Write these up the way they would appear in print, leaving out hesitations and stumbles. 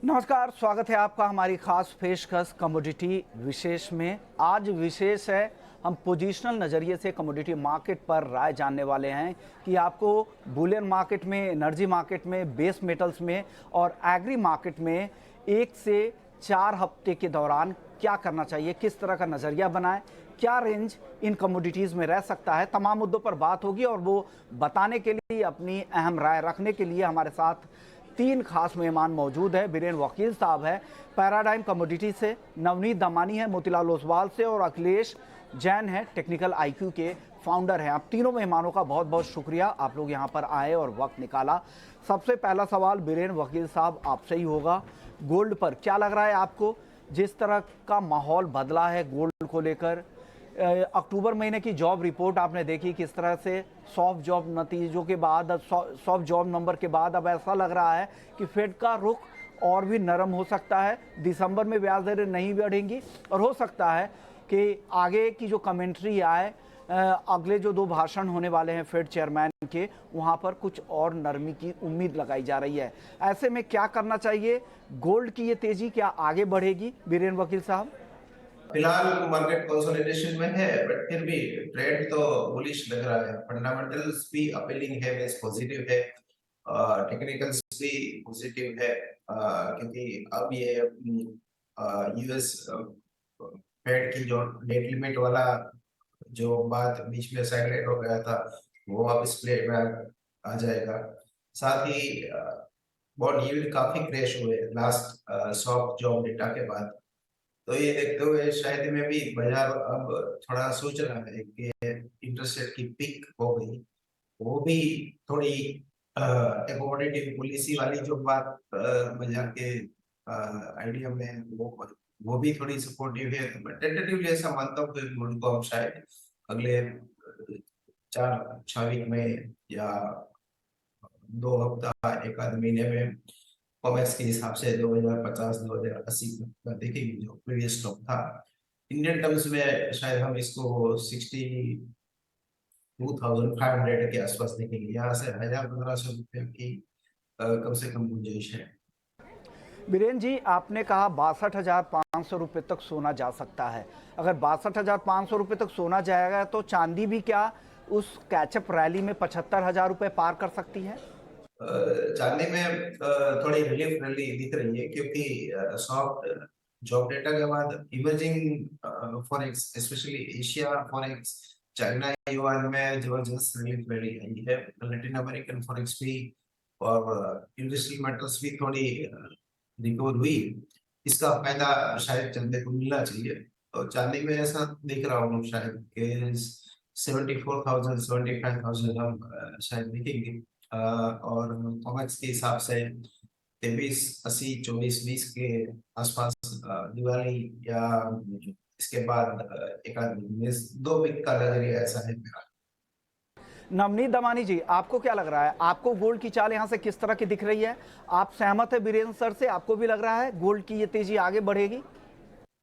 नमस्कार, स्वागत है आपका हमारी खास पेशकश कमोडिटी विशेष में। आज विशेष है, हम पोजीशनल नज़रिए से कमोडिटी मार्केट पर राय जानने वाले हैं कि आपको बुलियन मार्केट में, एनर्जी मार्केट में, बेस मेटल्स में और एग्री मार्केट में 1 से 4 हफ्ते के दौरान क्या करना चाहिए, किस तरह का नज़रिया बनाएं, क्या रेंज इन कमोडिटीज़ में रह सकता है। तमाम मुद्दों पर बात होगी और वो बताने के लिए, अपनी अहम राय रखने के लिए हमारे साथ 3 खास मेहमान मौजूद है। बीरेन वकील साहब है पैराडाइम कमोडिटी से, नवनीत दमानी है मोतीलाल ओसवाल से और अखिलेश जैन है टेक्निकल आईक्यू के फाउंडर हैं। आप तीनों मेहमानों का बहुत बहुत शुक्रिया, आप लोग यहाँ पर आए और वक्त निकाला। सबसे पहला सवाल बीरेन वकील साहब आपसे ही होगा, गोल्ड पर क्या लग रहा है आपको, जिस तरह का माहौल बदला है गोल्ड को लेकर। अक्टूबर महीने की जॉब रिपोर्ट आपने देखी, किस तरह से सॉफ्ट जॉब नतीजों के बाद, सॉफ्ट जॉब नंबर के बाद अब ऐसा लग रहा है कि फेड का रुख और भी नरम हो सकता है। दिसंबर में ब्याज दरें नहीं बढ़ेंगी और हो सकता है कि आगे की जो कमेंट्री आए, अगले जो 2 भाषण होने वाले हैं फेड चेयरमैन के, वहां पर कुछ और नरमी की उम्मीद लगाई जा रही है। ऐसे में क्या करना चाहिए, गोल्ड की ये तेजी क्या आगे बढ़ेगी बीरेन वकील साहब? फिलहाल मार्केट कंसोलिडेशन में है, बट फिर भी ट्रेंड तो बुलिश लग रहा है। फंडामेंटल्स भी अपीलिंग है, बेस पॉजिटिव है, टेक्निकल्स भी पॉजिटिव है, क्योंकि अब ये यूएस फेड की जो डेट लिमिट वाला जो बात बीच में साइडलाइन हो गया था, वो वापस प्ले में आ जाएगा। साथ ही बॉन्ड यील्ड काफी क्रैश हुए लास्ट सॉफ्ट जॉब डेटा के बाद। तो ये देखते हुए शायद में भी बाजार अब थोड़ा सोच रहा है कि इंटरेस्ट रेट की पीक हो गई। वो भी थोड़ी अकोमोडेटिव पॉलिसी वाली जो बात बाजार के आइडिया में, वो भी थोड़ी सपोर्टिव है। टेंटेटिवली ऐसा मानता हूँ कि गोल्ड को हम शायद अगले 4-6 वीक में या 2 हफ्ता, एक आध महीने में कॉमेक्स के हिसाब से 2050-2080 का देखेंगे जो प्रीवियस स्टॉक था। इंडियन टर्म्स में शायद हम इसको 62,500 के आसपास देखेंगे। यहाँ से 1,000-1,500 रुपये की कम से कम गुंजाइश है। बीरेन जी, आपने कहा 62,500 रुपये तक सोना जा सकता है। अगर 62,500 रुपये तक सोना जाएगा तो चांदी भी क्या उस कैचअप रैली में 75,000 रुपये पार कर सकती है? चांदी में थोड़ी रिलीफ रैली दिख रही है, क्योंकि सॉफ्ट जॉब डेटा के बाद emerging forex, specially Asia forex, China yuan में जबरदस्त रिलीफ रैली आई है। लैटिन अमेरिकन फॉरेक्स भी और इंडस्ट्रियल मेटल्स भी थोड़ी रिकवर हुई। इसका फायदा शायद चंदे को मिलना चाहिए। तो चांदी में ऐसा देख रहा हूँ शायद कि 74,000, 75,000 हम शायद देखेंगे। और कॉमेक्स के हिसाब से 2380, 2420 के आसपास दिवाली या इसके बाद एक आध 2 वीक का नजरिया ऐसा है मेरा। नवनीत दमानी जी, आपको क्या लग रहा है, आपको गोल्ड की चाल यहाँ से किस तरह की दिख रही है? आप सहमत है बीरेन सर से? आपको भी लग रहा है गोल्ड की ये तेजी आगे बढ़ेगी?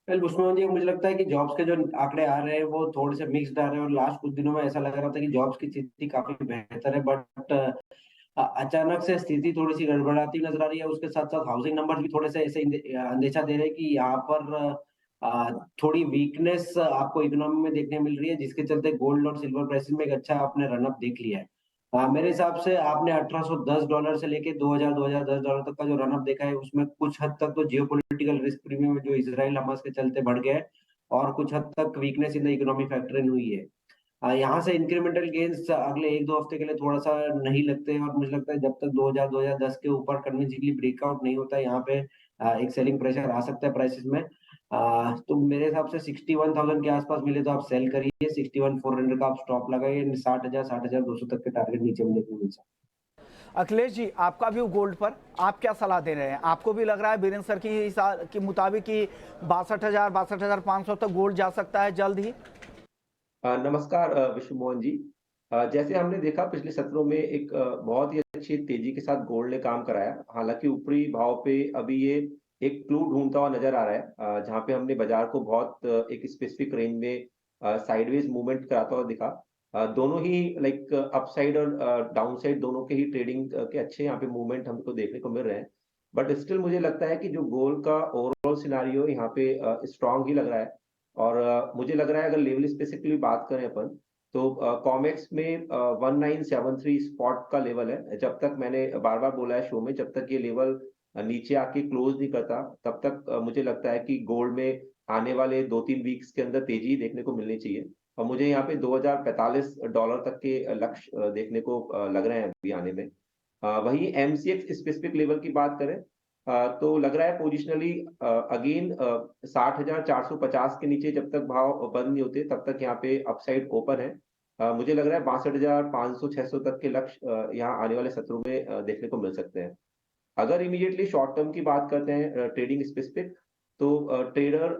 वेल बुशमान जी, मुझे लगता है कि जॉब्स के जो आंकड़े आ रहे हैं वो थोड़े से मिक्स्ड आ रहे हैं और लास्ट कुछ दिनों में ऐसा लग रहा था कि जॉब्स की स्थिति काफी बेहतर है, बट अचानक से स्थिति थोड़ी सी गड़बड़ाती नजर आ रही है। उसके साथ साथ हाउसिंग नंबर्स भी थोड़े से ऐसे अंदेशा दे रहे हैं कि यहाँ पर थोड़ी वीकनेस आपको इकोनॉमी में देखने मिल रही है, जिसके चलते गोल्ड और सिल्वर प्राइसेस में एक अच्छा आपने रनअप देख लिया है। मेरे हिसाब से आपने $1810 से लेके 2000-2010 तक का जो रनअप देखा है, उसमें कुछ हद तक तो जियोपॉलिटिकल रिस्क प्रीमियम जो इजराइल हमास के चलते बढ़ गया है और कुछ हद तक weakness in the economy factor in हुई है। यहाँ से इंक्रीमेंटल गेन्स अगले 1-2 हफ्ते के लिए थोड़ा-सा नहीं लगते हैं और मुझे लगता है जब तक 2000-2010 के ऊपर कन्विंसिंगली ब्रेकआउट नहीं होता है, यहाँ पे एक सेलिंग प्रेशर आ सकता है प्राइसेस में। तो मेरे हिसाब से 61,000 के आसपास मिले तो आप सेल करिए, 61,400 का आप स्टॉप लगाइए, 60,000, 60,200 तक के टारगेट नीचे में देखने मिल सकते हैं। अखिलेश जी, आपका व्यू गोल्ड पर, आप क्या सलाह दे रहे हैं? आपको भी लग रहा है बीरेन सर के मुताबिक कि 62,000, 62,500 तक गोल्ड जा सकता है जल्द ही? नमस्कार विश्व मोहन जी। जैसे हमने देखा पिछले सत्रों में एक बहुत ही अच्छी तेजी के साथ गोल्ड ने काम कराया। हालांकि ऊपरी भाव पे अभी ये एक क्लू ढूंढता हुआ नजर आ रहा है, जहां पे हमने बाजार को बहुत एक स्पेसिफिक रेंज में साइडवेज मूवमेंट कराता हुआ दिखा। दोनों ही लाइक अपसाइड और डाउनसाइड दोनों के ही ट्रेडिंग के अच्छे यहाँ पे मूवमेंट हमको देखने को मिल रहे हैं। बट स्टिल मुझे लगता है कि जो गोल्ड का ओवरऑल सिनारियो यहाँ पे स्ट्रांग ही लग रहा है। और मुझे लग रहा है अगर लेवल स्पेसिफिकली बात करें अपन, तो कॉमेक्स में 1973 स्पॉट का लेवल है। जब तक मैंने बार बार बोला है शो में, जब तक ये लेवल नीचे आके क्लोज नहीं करता, तब तक मुझे लगता है कि गोल्ड में आने वाले 2-3 वीक्स के अंदर तेजी देखने को मिलनी चाहिए। और मुझे यहाँ पे $2045 तक के लक्ष्य देखने को लग रहे हैं अभी आने में। वही एमसीएक्स स्पेसिफिक लेवल की बात करें, तो लग रहा है पोजिशनली अगेन 60,450 के नीचे जब तक भाव बंद नहीं होते तब तक यहाँ पे अपसाइड ओपन है। मुझे लग रहा है 62,500-600 तक के लक्ष्य यहाँ आने वाले सत्रों में देखने को मिल सकते हैं। अगर इमीडिएटली शॉर्ट टर्म की बात करते हैं ट्रेडिंग स्पेसिफिक, तो ट्रेडर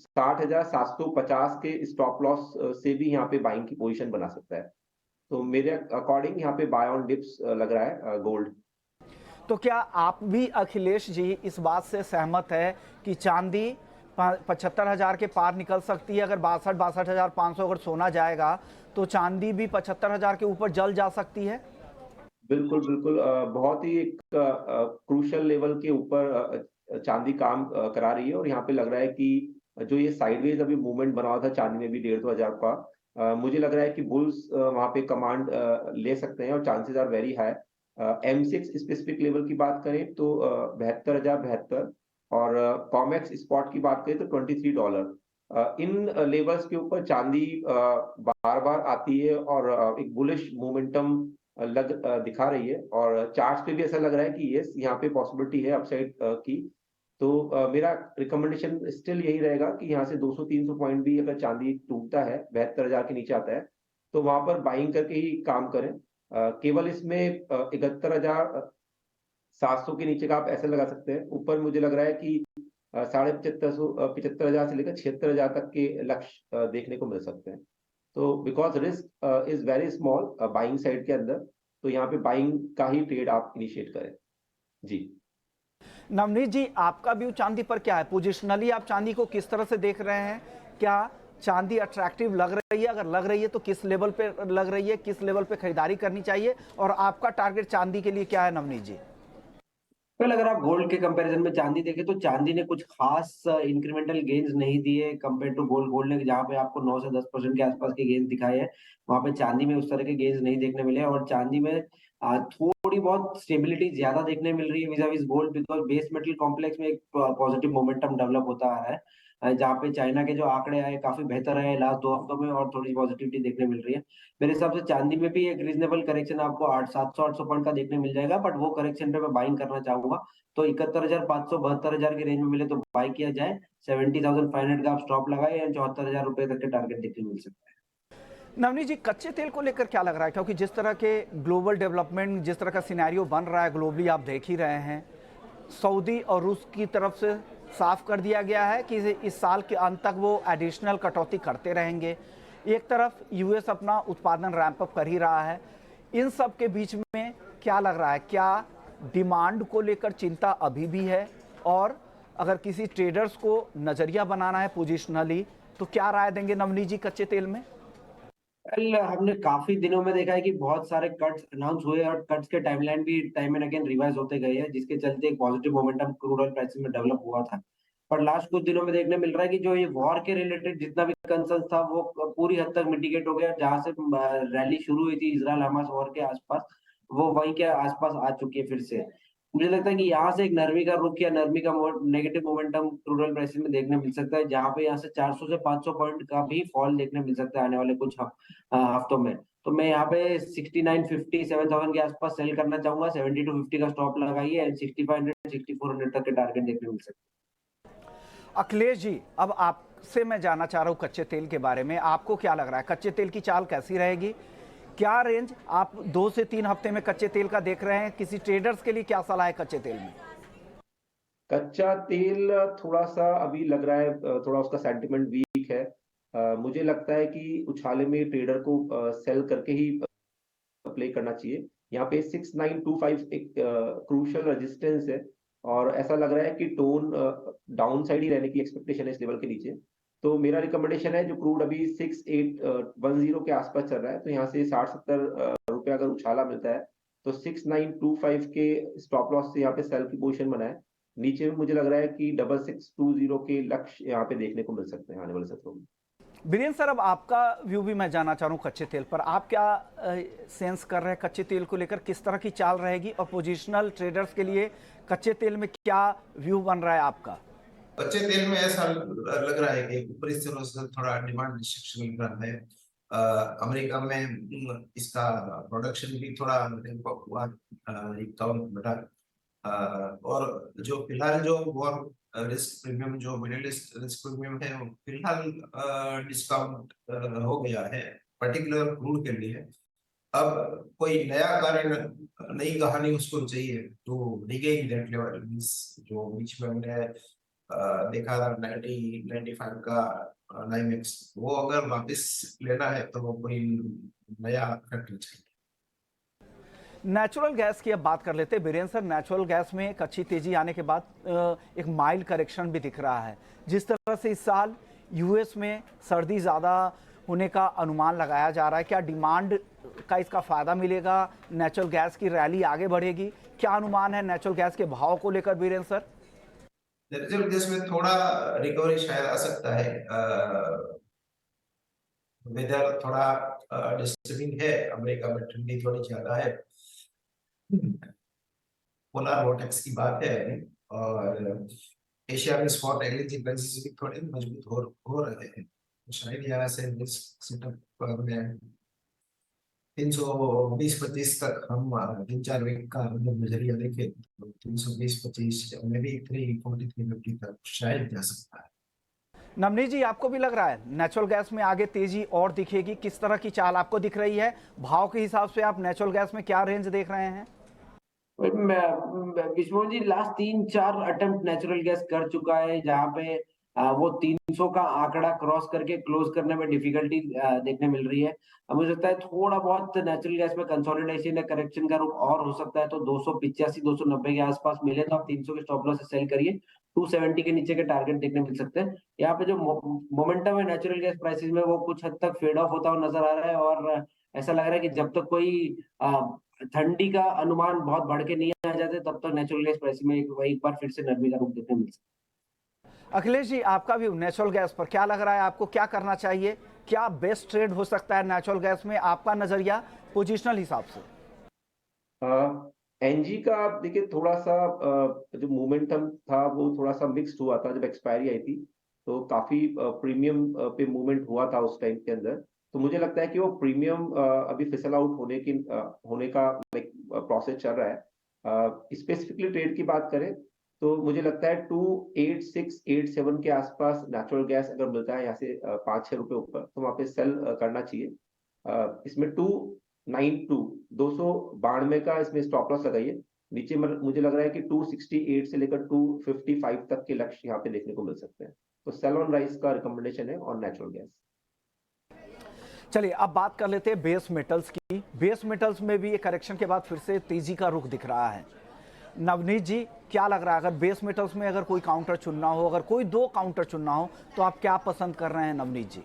60,750 के स्टॉप लॉस से भी यहाँ पे बाइंग की पोजीशन बना सकता है। तो मेरे अकॉर्डिंग यहाँ पे बाय ऑन डिप्स लग रहा है गोल्ड। तो क्या आप भी अखिलेश जी इस बात से सहमत है कि चांदी 75,000 के पार निकल सकती है? अगर 62,500 अगर सोना जाएगा तो चांदी भी 75,000 के ऊपर जल जा सकती है? बिल्कुल, बिल्कुल, बहुत ही एक क्रूशियल लेवल के ऊपर चांदी काम करा रही है। और यहाँ पे लग रहा है कि जो ये साइडवेज अभी मूवमेंट बना हुआ था चांदी में भी 1,500 का, मुझे लग रहा है कि बुल्स वहाँ पे कमांड ले सकते हैं और chances are very high. M6 specific level की बात करें तो 72,072, और कॉमेक्स स्पॉट की बात करें तो $23। इन लेवल्स के ऊपर चांदी बार बार आती है और एक बुलिश मोमेंटम दिखा रही है। और चार्ट्स पे भी ऐसा लग रहा है कि यस, यहाँ पे पॉसिबिलिटी है अपसाइड की। तो मेरा रिकमेंडेशन स्टिल यही रहेगा कि यहाँ से 200-300 पॉइंट भी अगर चांदी टूटता है, 72,000 के नीचे आता है, तो वहां पर बाइंग करके ही काम करें। केवल इसमें 71,700 के नीचे का आप ऐसे लगा सकते हैं। ऊपर मुझे लग रहा है कि 75,000 से लेकर 76,000 तक के लक्ष्य देखने को मिल सकते हैं। तो because risk is very small buying side के अंदर, तो यहाँ पे बाइंग का ही ट्रेड आप इनिशिएट करें। जी नवनीत जी, आपका व्यू चांदी पर क्या है? पोजिशनली आप चांदी को किस तरह से देख रहे हैं? क्या चांदी अट्रैक्टिव लग रही है? अगर लग रही है तो किस लेवल पे लग रही है, किस लेवल पे खरीदारी करनी चाहिए, और आपका टारगेट चांदी के लिए क्या है नवनीत जी? वेल, अगर आप गोल्ड के कंपैरिजन में चांदी देखें तो चांदी ने कुछ खास इंक्रीमेंटल गेन्स नहीं दिए कंपेयर टू गोल्ड। गोल्ड ने जहां पे आपको 9 से 10% के आसपास के गेन्स दिखाए हैं, वहां पे चांदी में उस तरह के गेन्स नहीं देखने मिले। और चांदी में थोड़ी बहुत स्टेबिलिटी ज्यादा देखने मिल रही है visa विज़ gold, because base metal complex में एक पॉजिटिव मोमेंटम डेवलप होता आ रहा है। जहाँ पे चाइना के जो आंकड़े आए काफी बेहतर आए लास्ट 2 हफ्तों में, और थोड़ी पॉजिटिविटी देखने मिल रही है। मेरे हिसाब से चांदी में भी एक रीजनेबल करेक्शन आपको 700-800 पॉइंट का देखने मिल जाएगा, बट वो करेक्शन पे मैं बाइंग करना चाहूंगा। तो 71,500 72,000 के रेंज में मिले तो बाय किया जाए। 70,500 का आप स्टॉप लगाए, या 74,000 रुपए तक के टारगेट देखने मिल सकता है। नवनीत जी, कच्चे तेल को लेकर क्या लग रहा है? क्योंकि जिस तरह के ग्लोबल डेवलपमेंट, जिस तरह का सिनेरियो बन रहा है ग्लोबली, आप देख ही रहे हैं। सऊदी और रूस की तरफ से साफ कर दिया गया है कि इस साल के अंत तक वो एडिशनल कटौती करते रहेंगे। एक तरफ यूएस अपना उत्पादन रैंप अप कर ही रहा है। इन सब के बीच में क्या लग रहा है? क्या डिमांड को लेकर चिंता अभी भी है? और अगर किसी ट्रेडर्स को नज़रिया बनाना है पोजिशनली, तो क्या राय देंगे नवनीत जी कच्चे तेल में? वेल, हमने काफी दिनों में देखा है कि बहुत सारे कट्स अनाउंस हुए, और कट्स के टाइमलाइन भी टाइम एंड अगेन रिवाइज होते गए हैं, जिसके चलते एक positive momentum crude oil prices में डेवलप हुआ था। पर लास्ट कुछ दिनों में देखने मिल रहा है कि जो ये वॉर के रिलेटेड जितना भी कंसर्न था वो पूरी हद तक मिटिगेट हो गया। जहां से रैली शुरू हुई थी इजराइल हमास वॉर के आसपास, वो वहीं के आसपास आ चुकी है फिर से। मुझे लगता है कि यहाँ से एक नरमी का रुख या नरमी का negative momentum crude oil prices में देखने मिल सकता है, जहां पे यहाँ से 400 से 500 पॉइंट का भी फॉल देखने मिल सकता है आने वाले कुछ हफ्तों में। तो मैं यहाँ पे 6950 7000 के आसपास सेल करना चाहूंगा। 70 to 50 का स्टॉप लगाइए, एंड 6500 6400 तक के टारगेट देखने मिल सकते हैं। अखिलेश जी, अब आपसे मैं जानना चाह रहा हूँ कच्चे तेल के बारे में। आपको क्या लग रहा है, कच्चे तेल की चाल कैसी रहेगी? क्या रेंज आप 2 से 3 हफ्ते में कच्चे तेल का देख रहे हैं? किसी ट्रेडर्स के लिए क्या सलाह है कच्चे तेल में? कच्चा तेल थोड़ा सा अभी लग रहा है थोड़ा उसका सेंटिमेंट वीक है। मुझे लगता है कि उछाले में ट्रेडर को सेल करके ही प्ले करना चाहिए। यहाँ पे 6925 एक क्रूशियल रेजिस्टेंस है, और ऐसा लग रहा है कि टोन डाउन साइड ही रहने की एक्सपेक्टेशन है इस लेवल के नीचे। तो मेरा रिकमेंडेशन है, जो क्रूड अभी 6810 के आसपास चल रहा है, तो यहाँ से 60-70 रुपये अगर उछाला मिलता है तो 6925 के स्टॉप लॉस से यहाँ पे सेल की पोजीशन बनाए। नीचे में मुझे लग रहा है कि 6620 के लक्ष्य यहाँ पे देखने को मिल सकते हैं आने वाले सत्रों में। बीरेंद्र सर, अब आपका व्यू भी मैं जानना चाह रहा हूँ कच्चे तेल पर। आप क्या सेंस कर रहे हैं कच्चे तेल को लेकर, किस तरह की चाल रहेगी, और पोजिशनल ट्रेडर्स के लिए कच्चे तेल में क्या व्यू बन रहा है आपका? कच्चे तेल में ऐसा लग रहा है कि ऊपरी स्तरों से थोड़ा डिमांड डिस्ट्रक्शन मिल रहा है। अमेरिका में इसका प्रोडक्शन भी थोड़ा रैंप अप हुआ, 51 घटा। और जो फिलहाल जो वॉर रिस्क प्रीमियम, जो मिडिल ईस्ट रिस्क प्रीमियम है, वो फिलहाल डिस्काउंट हो गया है पर्टिकुलर क्रूड के लिए। अब कोई नया कारण, नई कहानी उसको चाहिए तो रिगेन दैट लेवल, जो बीच में हमने देखा था 90-95 का नाइमेक्स, वो अगर वापस लेना है तो वो कोई नया फैक्टर चाहिए। नेचुरल गैस की अब बात कर लेते हैं बीरेंद्र सर। नेचुरल गैस में एक अच्छी तेजी आने के बाद एक माइल्ड करेक्शन भी दिख रहा है। जिस तरह से इस साल यूएस में सर्दी ज़्यादा होने का अनुमान लगाया जा रहा है, क्या डिमांड का इसका फायदा मिलेगा? नेचुरल गैस की रैली आगे बढ़ेगी? क्या अनुमान है नेचुरल गैस के भाव को लेकर बीरेंद्र सर? नेचुरल गैस में थोड़ा रिकवरी शायद आ सकता है। वेदर थोड़ा डिस्टर्बिंग है, अमेरिका में ठंडी थोड़ी ज्यादा है, पोलर वोर्टेक्स की बात है अभी। और एशिया में स्पॉट एलएनजी प्राइसेस भी थोड़े मजबूत हो रहे हैं। शायद यहाँ से सेटअप में 320-25 तक हम 3-4 वीक का नजरिया देखें तो 320-25 में भी 343-50 तक शायद जा सकता है। नवनीत जी, आपको भी लग रहा है नेचुरल गैस में आगे तेजी और दिखेगी? किस तरह की चाल आपको दिख रही है? भाव के हिसाब से आप नेचुरल गैस में क्या रेंज देख रहे हैं? Vishnu ji last 3-4 attempt natural gas कर चुका है, जहाँ पे वो 300 का आंकड़ा क्रॉस करके क्लोज करने में डिफिकल्टी देखने मिल रही है। मुझे लगता है थोड़ा बहुत नेचुरल गैस में कंसोलिडेशन या करेक्शन का रुख और हो सकता है, तो 285-290 के आसपास मिले तो आप 300 के स्टॉप लॉस से सेल करिए। 270 के नीचे के टारगेट देखने मिल सकते हैं। यहाँ पे जो मोमेंटम है नेचुरल गैस प्राइसेस में, वो कुछ हद तक फेड ऑफ होता हुआ नजर आ रहा है, और ऐसा लग रहा है कि जब तक कोई ठंडी का अनुमान बहुत बढ़ के नहीं आ जाते, तब तक नेचुरल गैस प्राइस में एक बार फिर से नरमी का रुख देखने मिल सकता है। अखिलेश जी, आपका भी नेचुरल गैस पर क्या लग रहा है? आपको क्या करना चाहिए? क्या बेस्ट ट्रेड हो सकता है नेचुरल गैस में, आपका नजरिया पोजिशनल हिसाब से? एनजी का आप देखिए, थोड़ा सा जो मोमेंटम था वो थोड़ा सा मिक्स्ड हुआ था। जब एक्सपायरी आई थी तो काफी प्रीमियम पे मूवमेंट हुआ था उस टाइम के अंदर। तो मुझे लगता है कि वो प्रीमियम अभी फिसल आउट होने का प्रोसेस चल रहा है। स्पेसिफिकली ट्रेड की बात करें तो मुझे लगता है 286-87 के आसपास नेचुरल गैस अगर मिलता है यहाँ से 5-6 रुपए ऊपर, तो वहां पे सेल करना चाहिए। इसमें 292 का इसमें स्टॉप लॉस लगाइए। नीचे मुझे लग रहा है कि 268 से लेकर 255 तक के लक्ष्य यहाँ पे देखने को मिल सकते हैं। तो सेल ऑन राइस का रिकमेंडेशन है ऑन नेचुरल गैस। चलिए अब बात कर लेते हैं बेस मेटल्स की। बेस मेटल्स में भी एक करेक्शन के बाद फिर से तेजी का रुख दिख रहा है। नवनीत जी, क्या लग रहा है, अगर बेस मेटल्स में अगर कोई काउंटर चुनना हो, अगर कोई 2 काउंटर चुनना हो, तो आप क्या पसंद कर रहे हैं नवनीत जी?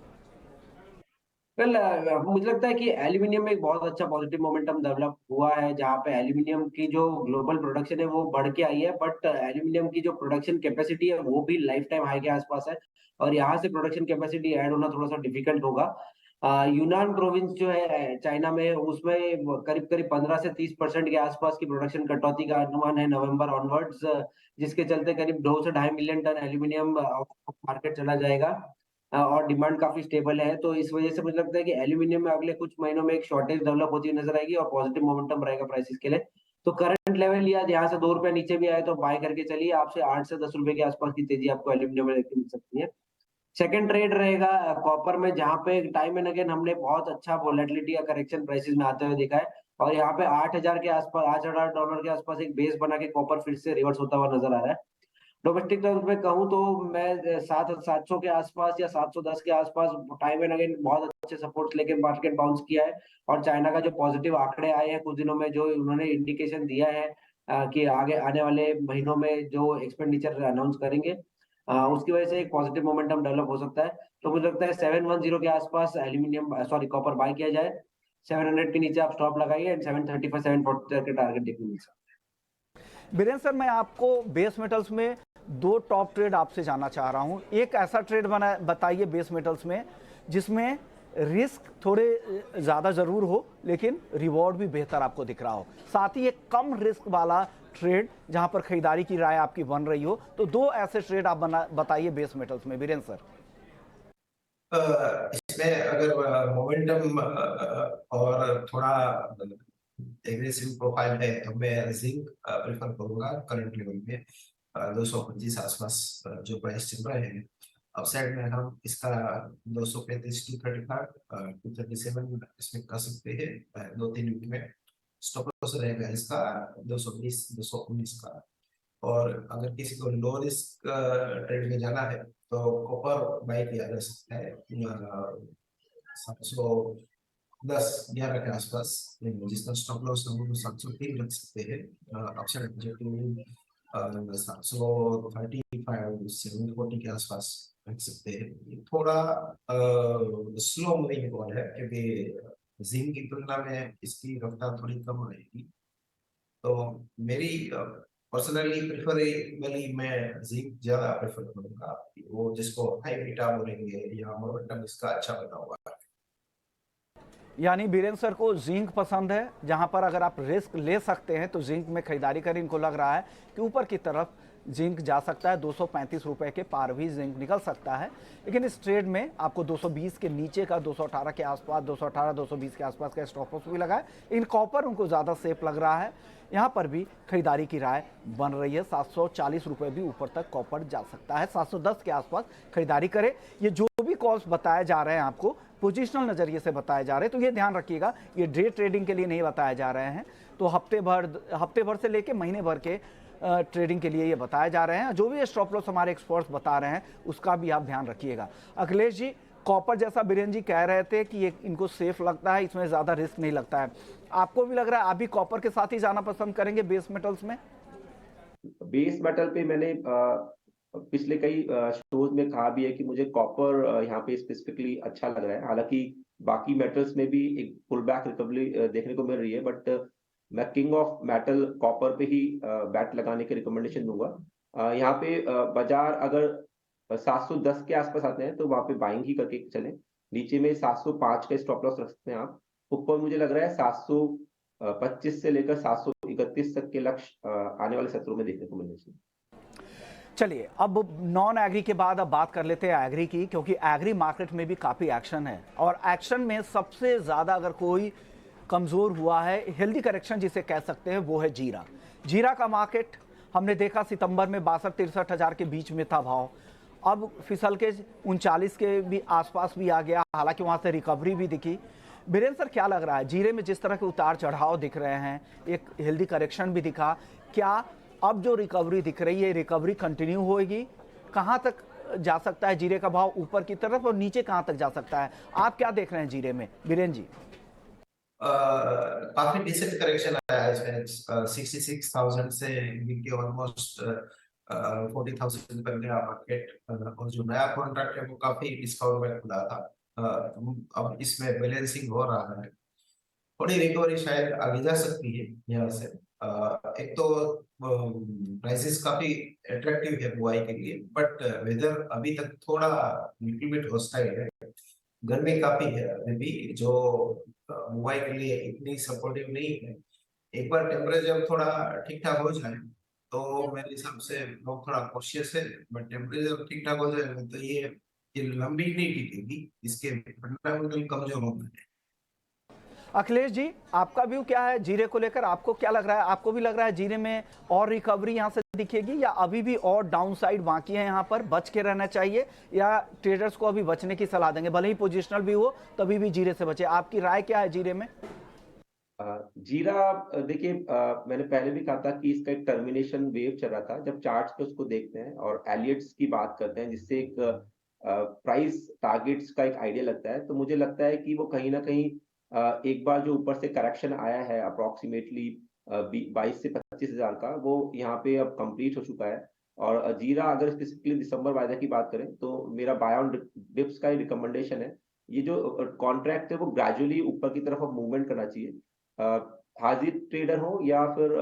मुझे लगता है कि एल्यूमिनियम में एक बहुत अच्छा पॉजिटिव मोमेंटम डेवलप हुआ है, जहाँ पे एल्यूमिनियम की जो ग्लोबल प्रोडक्शन है वो बढ़ के आई है, बट एल्यूमिनियम की जो प्रोडक्शन कैपेसिटी है वो भी लाइफ टाइम हाई के आसपास है, और यहाँ से प्रोडक्शन कैपेसिटी ऐड होना थोड़ा सा डिफिकल्ट होगा। यूनान प्रोविंस जो है चाइना में, उसमें करीब करीब 15 से 30% के आसपास की प्रोडक्शन कटौती का अनुमान है नवंबर ऑनवर्ड्स, जिसके चलते करीब 2 से 2.5 मिलियन टन एल्यूमिनियम मार्केट चला जाएगा। और डिमांड काफी स्टेबल है, तो इस वजह से मुझे लगता है कि एल्यूमिनियम में अगले कुछ महीनों में एक शॉर्टेज डेवलप होती हुई नजर आएगी और पॉजिटिव मोमेंटम रहेगा प्राइसेस के लिए। तो करंट लेवल या यहाँ से 2 रुपए नीचे भी आए तो बाय करके चलिए। आपसे 8 से 10 रुपए के आसपास की तेजी आपको एल्यूमिनियम में देखने मिल सकती है। सेकंड ट्रेड रहेगा कॉपर में, जहां पे टाइम एंड अगेन हमने बहुत अच्छा वोलेटिलिटी या करेक्शन प्राइसेस में आते हुए देखा है, और यहाँ पे 8,000 के आसपास, $8,000 के आसपास एक बेस बना के कॉपर फिर से रिवर्स होता हुआ नजर आ रहा है। डोमेस्टिक टर्म्स में कहूँ तो मैं 700 के आसपास या 710 के आसपास टाइम एंड अगेन बहुत अच्छे सपोर्ट्स लेके मार्केट बाउंस किया है, और चाइना का जो पॉजिटिव आंकड़े आए हैं कुछ दिनों में, जो उन्होंने इंडिकेशन दिया है कि आगे आने वाले महीनों में जो एक्सपेंडिचर अनाउंस करेंगे, उसकी वजह से एक पॉजिटिव मोमेंटम डेवलप हो सकता है। तो मुझे लगता है 710 के आसपास एल्यूमिनियम कॉपर बाय किया जाए। 700 के नीचे आप स्टॉप लगाइए एंड 735 740 तक के टारगेट देखने मिल सकते हैं। बीरेंद्र सर, मैं आपको बेस मेटल्स में दो टॉप ट्रेड आपसे जानना चाह रहा हूं। एक ऐसा ट्रेड बताइए बेस मेटल्स में जिसमें रिस्क थोड़े ज़्यादा ज़रूर हो लेकिन रिवॉर्ड भी बेहतर आपको दिख रहा हो, साथ ही एक कम रिस्क वाला ट्रेड जहां पर खरीदारी की राय आपकी बन रही हो। तो दो ऐसे ट्रेड आप बताइए बेस मेटल्स में बीरेंद्र सर। इसमें अगर मोमेंटम और थोड़ा एग्रेसिव प्रोफाइल है तो मैं जिंक प्रेफर करूंगा करंट लेवल पे 225 आसपास जो प्राइस चल रहा है। अपसाइड में हम इसका 235 237 इसमें कर सकते हैं 2-3 वीक में। स्टॉप लॉस रहेगा इसका 220 219 का। और अगर किसी को लो रिस्क ट्रेड में जाना है तो कॉपर बाई किया जा सकता है 710-11 के आसपास, जिसका स्टॉप लॉस हम 703 रख सकते हैं। अपसाइड प्रोजेक्टिव 735-740 के आसपास रख सकते हैं। ये थोड़ा स्लो मूविंग कॉल है क्योंकि जिंक की तुलना में इसकी रफ्तार थोड़ी कम रहेगी। तो मेरी पर्सनली प्रेफरेबली मैं जिंक ज्यादा प्रेफर करूंगा, वो जिसको हाई बीटा बोलेंगे या मोमेंटम इसका अच्छा बना हुआ है। यानी बीरेंद्र सर को जिंक पसंद है, जहां पर अगर आप रिस्क ले सकते हैं तो जिंक में खरीदारी करें। इनको लग रहा है कि ऊपर की तरफ जिंक जा सकता है, 235 रुपए के पार भी जिंक निकल सकता है। लेकिन इस ट्रेड में आपको 220 के नीचे का 218 के आसपास 218 220 के आसपास का स्टॉप लॉस भी लगा है। इन कॉपर उनको ज़्यादा सेफ लग रहा है। यहाँ पर भी खरीदारी की राय बन रही है। 740 रुपए भी ऊपर तक कॉपर जा सकता है। 710 के आसपास खरीदारी करें। ये जो भी कॉल्स बताए जा रहे हैं आपको पोजिशनल नज़रिए से बताए जा रहे हैं, तो ये ध्यान रखिएगा ये डे ट्रेडिंग के लिए नहीं बताए जा रहे हैं। तो हफ्ते भर से लेके महीने भर के ट्रेडिंग के लिए ये बताए जा रहे हैं। जो भी स्टॉप लॉस हमारे एक्सपर्ट्स बता रहे हैं उसका भी आप ध्यान रखिएगा। अखिलेश जी, कॉपर जैसा बीरेंद्र जी कह रहे थे कि ये इनको सेफ लगता है, इसमें ज़्यादा रिस्क नहीं लगता है, आपको भी लग रहा है आप भी कॉपर के साथ ही जाना पसंद करेंगे बेस मेटल्स में? बेस मेटल पे मैंने पिछले कई शोज में कहा भी है कि मुझे कॉपर यहाँ पे स्पेसिफिकली अच्छा लग रहा है। हालांकि बाकी मेटल्स में भी एक पुल बैक रिकवरी देखने को मिल रही है, बट मैं किंग ऑफ मेटल कॉपर पे ही बैट लगाने की रिकमेंडेशन दूंगा। यहाँ पे बाजार अगर 710 के आसपास आते हैं तो वहां पे बाइंग ही करके चलें। नीचे में 705 का स्टॉप लॉस रख सकते हैं आप। ऊपर मुझे लग रहा है 725 से लेकर 731 तक के लक्ष्य आने वाले सत्रों में देखने को मिलने चाहिए। चलिए, अब नॉन एग्री के बाद अब बात कर लेते हैं एग्री की, क्योंकि एग्री मार्केट में भी काफ़ी एक्शन है। और एक्शन में सबसे ज़्यादा अगर कोई कमज़ोर हुआ है, हेल्दी करेक्शन जिसे कह सकते हैं, वो है जीरा। जीरा का मार्केट हमने देखा सितंबर में 62-63 हज़ार के बीच में था भाव, अब फिसल के 39 के भी आसपास भी आ गया। हालांकि वहाँ से रिकवरी भी दिखी। बीरेंद्र सर, क्या लग रहा है जीरे में जिस तरह के उतार चढ़ाव दिख रहे हैं, एक हेल्दी करेक्शन भी दिखा, क्या अब जो रिकवरी दिख रही है रिकवरी कंटिन्यू होगी? कहाँ तक जा सकता है जीरे का भाव, ऊपर की तरफ, और नीचे कहाँ तक जा सकता है? आप क्या देख रहे हैं जीरे में बीरेंद्र जी? काफी डिसेंट करेक्शन आया है इसमें। 66,000 से गिर ऑलमोस्ट 40,000 पर गया मार्केट। और जो नया कॉन्ट्रैक्ट है वो काफी डिस्काउंट में खुला था। अब इसमें बैलेंसिंग हो रहा है, थोड़ी रिकवरी शायद आगे जा सकती है यहाँ से। एक तो प्राइसेस काफी अट्रैक्टिव है बुआई के लिए, बट वेदर अभी तक थोड़ा लिटिल बिट हॉस्टाइल है। गर्मी काफी है अभी भी, जो बुआई के लिए इतनी सपोर्टिव नहीं है। एक बार टेम्परेचर थोड़ा ठीक ठाक हो जाए तो मेरे हिसाब से लोग थोड़ा कॉशियस है, बट टेम्परेचर ठीक ठाक हो जाए तो ये लंबी नहीं टिकेगी, इसके फंडामेंटल कमजोर होते हैं। अखिलेश जी, आपका व्यू क्या है जीरे को लेकर? आपको क्या लग रहा है? आपको भी लग रहा है जीरे में और रिकवरी यहाँ से दिखेगी, या अभी भी और डाउन साइड बाकी है, यहाँ पर बच के रहना चाहिए, या ट्रेडर्स को अभी बचने की सलाह देंगे? भले ही पोजिशनल भी हो तभी भी जीरे से बचे। आपकी राय क्या है जीरे में? जीरा देखिए, मैंने पहले भी कहा था कि इसका एक टर्मिनेशन वेव चल रहा था। जब चार्ट्स पे उसको देखते हैं और एलियट्स की बात करते हैं, जिससे एक प्राइस टारगेट्स का एक आइडिया लगता है, तो मुझे लगता है कि वो कहीं ना कहीं एक बार जो ऊपर से करेक्शन आया है अप्रोक्सीमेटली 22 से 25 हज़ार का, वो यहाँ पे अब कंप्लीट हो चुका है। और जीरा अगर स्पेसिफिकली दिसंबर वायदा की बात करें तो मेरा बाय ऑन डिप्स का ही रिकमेंडेशन है ये जो कॉन्ट्रैक्ट है वो ग्रेजुअली ऊपर की तरफ अब मूवमेंट करना चाहिए। हाजिर ट्रेडर हो या फिर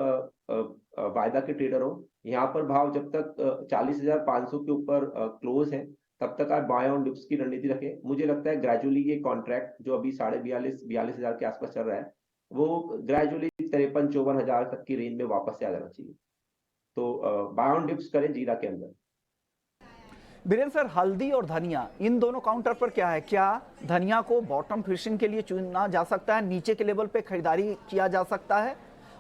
वायदा के ट्रेडर हो, यहाँ पर भाव जब तक 40,500 के ऊपर क्लोज है तब तक आप बाय ऑन डिप्स की रणनीति रखें। मुझे लगता है ग्रेजुअली ये कॉन्ट्रैक्ट जो अभी 42,000 के आसपास चल रहा है वो ग्रेजुअली 53-54 हजार तक की रेंज में वापस से आ जाना चाहिए। तो बाय ऑन डिप्स करें जीरा के अंदर। बीरेन सर, हल्दी और धनिया इन दोनों काउंटर पर क्या है? क्या धनिया को बॉटम फिशिंग के लिए चुना जा सकता है, नीचे के लेवल पे खरीदारी किया जा सकता है?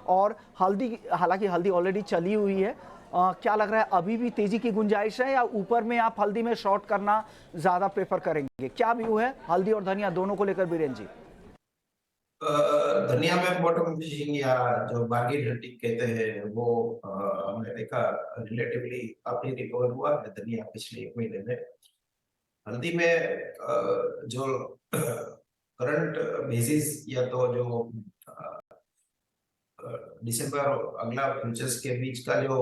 और हल्दी, हालांकि हल्दी ऑलरेडी चली हुई है, क्या लग रहा है अभी भी तेजी की गुंजाइश है या ऊपर में आप हल्दी में शॉर्ट करना ज्यादा प्रेफर करेंगे? क्या व्यू है हल्दी और धनिया दोनों को लेकर बीरेन जी? धनिया में बॉटम फिशिंग या जो बार्गेन हंटिंग कहते हैं वो हमने देखा रिलेटिवली काफी रिकवर हुआ है धनिया पिछले 1 महीने में। हल्दी में जो करंट बेसिस या तो जो दिसंबर और अगला फ्यूचर्स के बीच का जो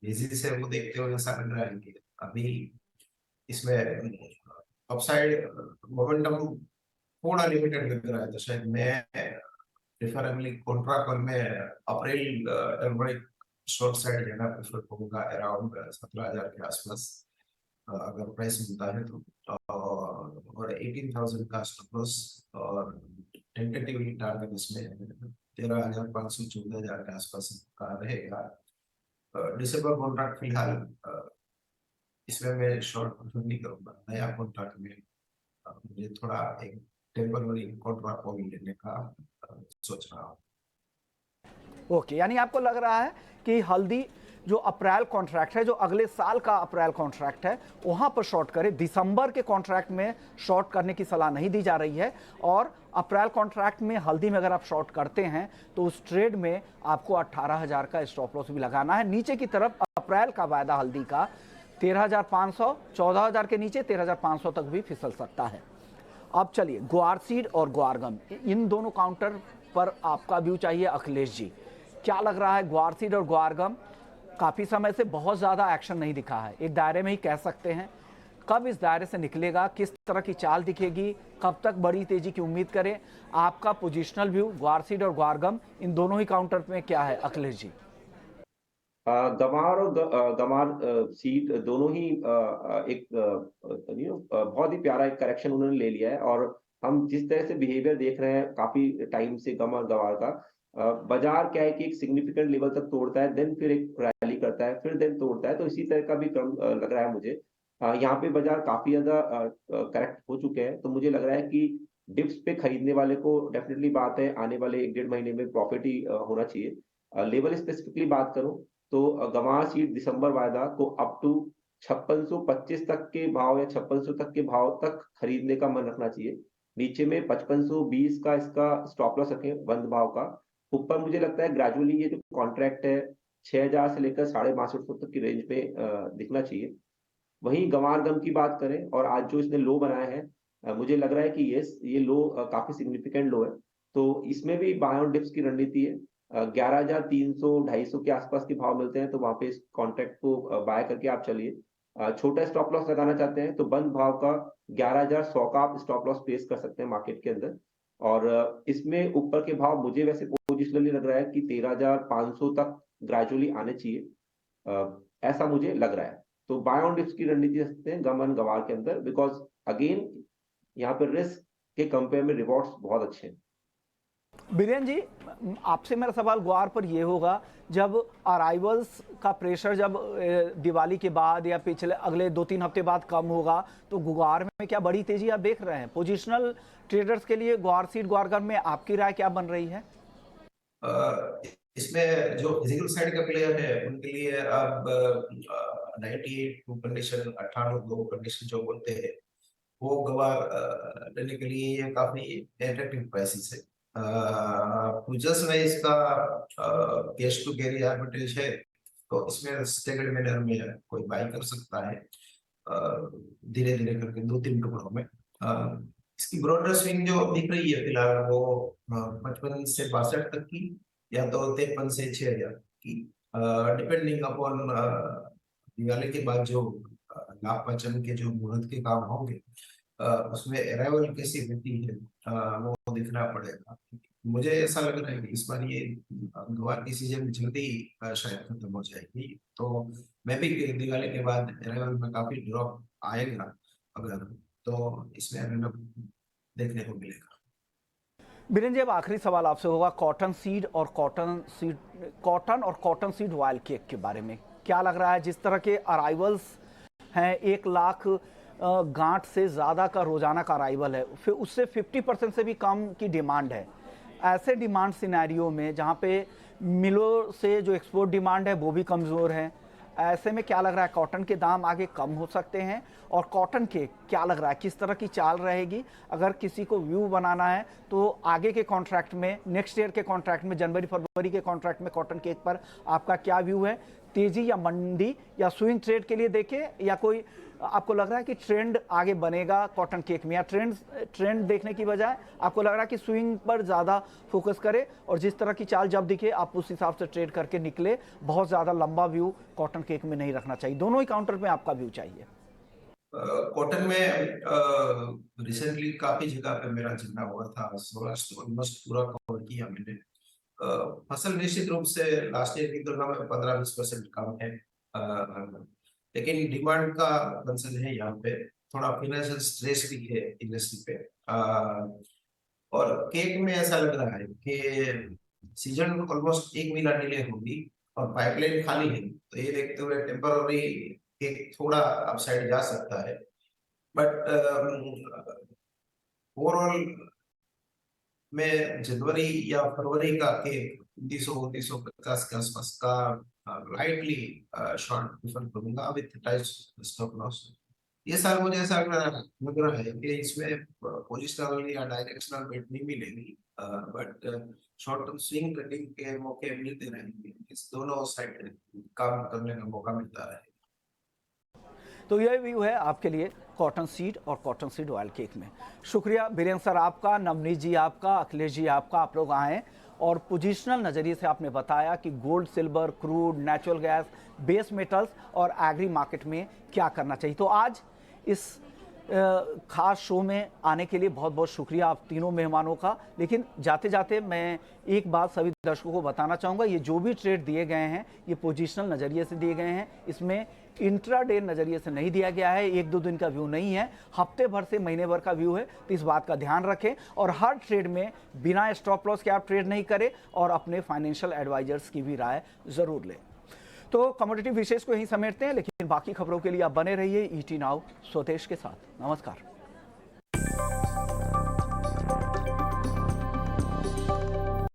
बेसिस है वो देखते हुए ऐसा लग रहा है कि अभी इसमें अपसाइड मोमेंटम थोड़ा लिमिटेड लग रहा है। तो शायद मैं प्रेफरेबली कॉन्ट्रा कॉल में अप्रैल टर्मरिक शॉर्ट साइड लेना प्रेफर करूंगा अराउंड 17,000 के आसपास अगर प्राइस मिलता है तो। और 18,000 का स्टॉप लॉस और टेंटेटिवली टारगेट इसमें 13,500 14,000 के आसपास का रहेगा। डिसेंबर कॉन्ट्रैक्ट फिलहाल इसमें मैं शॉर्ट प्रेफर नहीं करूंगा। नया कॉन्ट्रैक्ट में मुझे थोड़ा एक टेम्पररी कॉन्ट्रैक्ट कॉल लेने का सोच रहा हूँ। ओके, यानी आपको लग रहा है कि हल्दी जो अप्रैल कॉन्ट्रैक्ट है, जो अगले साल का अप्रैल कॉन्ट्रैक्ट है, वहां पर शॉर्ट करें। दिसंबर के कॉन्ट्रैक्ट में शॉर्ट करने की सलाह नहीं दी जा रही है। और अप्रैल कॉन्ट्रैक्ट में हल्दी में अगर आप शॉर्ट करते हैं तो उस ट्रेड में आपको 18,000 का स्टॉप लॉस भी लगाना है। नीचे की तरफ अप्रैल का वायदा हल्दी का 13,500, 14,000 के नीचे 13,500 तक भी फिसल सकता है। अब चलिए ग्वार सीड और ग्वारगम, इन दोनों काउंटर पर आपका व्यू चाहिए अखिलेश जी। क्या लग रहा है ग्वार सीड और ग्वारगम? काफी समय से बहुत ज्यादा एक्शन नहीं दिखा है, एक दायरे में ही कह सकते हैं। कब इस दायरे से निकलेगा, किस तरह की चाल दिखेगी, कब तक बड़ी तेजी की उम्मीद करें? आपका पोजिशनल व्यू ग्वार सीड और ग्वारगम इन दोनों ही काउंटर में क्या है अखिलेश जी? गंवार और गंवार सीड दोनों ही एक बहुत ही प्यारा एक करेक्शन उन्होंने ले लिया है। और हम जिस तरह से बिहेवियर देख रहे हैं काफी टाइम से गंवार गंवार का, बाजार क्या है कि एक सिग्निफिकेंट लेवल तक तोड़ता है, देन फिर एक रैली करता है, फिर देन तोड़ता है। तो इसी तरह का भी क्रम लग रहा है मुझे। यहाँ पे बाजार काफी ज्यादा करेक्ट हो चुके हैं, तो मुझे लग रहा है कि डिप्स पे खरीदने वाले को डेफिनेटली बात है आने वाले 1-1.5 महीने में प्रॉफिट ही होना चाहिए। लेवल स्पेसिफिकली बात करूं तो गंवार सीड दिसंबर वायदा को अप टू 5625 तक के भाव या 5600 तक के भाव तक खरीदने का मन रखना चाहिए। नीचे में 5520 का इसका स्टॉप लॉस रखें बंद भाव का। ऊपर मुझे लगता है ग्रेजुअली ये जो कॉन्ट्रैक्ट है 6,000 से लेकर 6250 तक की रेंज में दिखना चाहिए। वहीं गंवारगम की बात करें और आज जो इसने लो बनाया है, मुझे लग रहा है कि ये लो काफी सिग्निफिकेंट लो है। तो इसमें भी बाय ऑन डिप्स की रणनीति है। 11,300 250 के आसपास के भाव मिलते हैं तो वहां पे इस कॉन्ट्रैक्ट को बाय करके आप चलिए। छोटा स्टॉप लॉस लगाना चाहते हैं तो बंद भाव का 11,100 का आप स्टॉप लॉस प्लेस कर सकते हैं मार्केट के अंदर। और इसमें ऊपर के भाव मुझे वैसे पोजिशनली लग रहा है कि 13,500 तक ग्रेजुअली आने चाहिए, ऐसा मुझे लग रहा है। तो बाय ऑन डिप्स की रणनीति रखते हैं गमन गंवार के अंदर, बिकॉज अगेन यहाँ पर रिस्क के कंपेयर में रिवॉर्ड्स बहुत अच्छे हैं। बीरेन जी, आपसे मेरा सवाल ग्वार पर यह होगा, जब अराइवल्स का प्रेशर जब दिवाली के बाद या पिछले अगले 2-3 हफ्ते बाद कम होगा तो ग्वार में क्या बड़ी तेजी आप देख रहे हैं? पोजिशनल ट्रेडर्स के लिए ग्वार सीड ग्वारगम में आपकी राय क्या बन रही है? इसमें जो फिजिकल साइड का प्लेयर है उनके लिए अब 98 कंडीशन 98 कंडीशन जो बोलते हैं वो गवार लेने के लिए ये काफी अट्रैक्टिव प्राइसेस है। फ्यूचर्स में इसका कैश टू कैरी आर्बिट्रेज है तो इसमें स्टेगर्ड मैनर में कोई बाई कर सकता है धीरे धीरे करके 2-3 टुकड़ों में। इसकी ब्रॉडर स्विंग जो दिख रही है फिलहाल वो 55 से 62 तक की या तो 53 से 6,000 की, डिपेंडिंग अपॉन दिवाली के बाद जो लाभ पंचमी के जो मुहूर्त के काम होंगे उसमें अराइवल कैसी होती है वो देखना पड़ेगा। मुझे ऐसा लग रहा है कि इस बार ये ग्वार की सीजन जल्दी शायद खत्म हो जाएगी, तो मैं भी दिवाली के बाद अराइवल में काफी ड्रॉप आएगा अगर, तो इसमें हमें देखने को मिलेगा। बीरेन जी, अब आखिरी सवाल आपसे होगा कॉटन और कॉटन सीड ऑयल केक के बारे में क्या लग रहा है? जिस तरह के अराइवल्स हैं, 1 लाख गांठ से ज़्यादा का रोजाना का अराइवल है, फिर उससे 50% से भी कम की डिमांड है। ऐसे डिमांड सिनेरियो में जहां पे मिलों से जो एक्सपोर्ट डिमांड है वो भी कमज़ोर है, ऐसे में क्या लग रहा है कॉटन के दाम आगे कम हो सकते हैं? और कॉटन के क्या लग रहा है किस तरह की चाल रहेगी? अगर किसी को व्यू बनाना है तो आगे के कॉन्ट्रैक्ट में, नेक्स्ट ईयर के कॉन्ट्रैक्ट में, जनवरी फरवरी के कॉन्ट्रैक्ट में कॉटन केक पर आपका क्या व्यू है? तेजी या मंडी या स्विंग ट्रेड के लिए देखें, या कोई आपको लग रहा है कि ट्रेंड आगे बनेगा कॉटन केक में, या ट्रेंड देखने की बजाय आपको लग रहा है कि स्विंग पर ज़्यादा फोकस करे और जिस तरह की चाल जब दिखे आप उस हिसाब से ट्रेड करके निकले? बहुत ज़्यादा लंबा व्यू कॉटन केक में नहीं रखना चाहिए। दोनों ही काउंटर में आपका व्यू चाहिए। कॉटन में रिसेंटली काफी जगह पे मेरा जितना हुआ था, ऑलमोस्ट पूरा कवर किया मैंने। फसल निश्चित रूप से लास्ट ईयर की तुलना में 15-20% कम है, लेकिन डिमांड का कंसर्न है यहाँ पे, थोड़ा फाइनेंशियल स्ट्रेस भी है इंडस्ट्री पे। और केक में ऐसा लग रहा है कि सीजन ऑलमोस्ट 1 महीना डिले होगी और पाइपलाइन खाली है, तो ये देखते हुए टेम्पररी केक थोड़ा अपसाइड जा सकता है, बट ओवरऑल मैं जनवरी या फरवरी का केक 2950 के आसपास का लाइटली शॉर्ट प्रेफर करूंगा विद टाइट स्टॉप लॉस। ये साल मुझे ऐसा लग रहा है कि इसमें पोजिशनल या डायरेक्शनल बेट नहीं मिलेगी, but short term swing trading के मौके मिलते रहेंगे, इस दोनों साइड काम करने का मौका मिलता है। तो यह व्यू है आपके लिए कॉटन सीड और कॉटन सीड ऑयल केक में। शुक्रिया बीरेंद्र सर आपका, नवनीत जी आपका, अखिलेश जी आपका, आप लोग आए और पोजिशनल नज़रिए से आपने बताया कि gold, silver, crude, natural gas, base metals और एग्री मार्केट में क्या करना चाहिए। तो आज इस खास शो में आने के लिए बहुत बहुत शुक्रिया आप तीनों मेहमानों का। लेकिन जाते जाते मैं एक बात सभी दर्शकों को बताना चाहूँगा, ये जो भी ट्रेड दिए गए हैं ये पोजिशनल नज़रिए से दिए गए हैं, इसमें इंट्राडे नज़रिए से नहीं दिया गया है, 1-2 दिन का व्यू नहीं है, हफ्ते भर से महीने भर का व्यू है। तो इस बात का ध्यान रखें और हर ट्रेड में बिना स्टॉप लॉस के आप ट्रेड नहीं करें और अपने फाइनेंशियल एडवाइजर्स की भी राय ज़रूर लें। तो कमोडिटी विशेष को यहीं समेटते हैं, लेकिन बाकी खबरों के लिए आप बने रहिए ईटी नाउ स्वदेश के साथ। नमस्कार।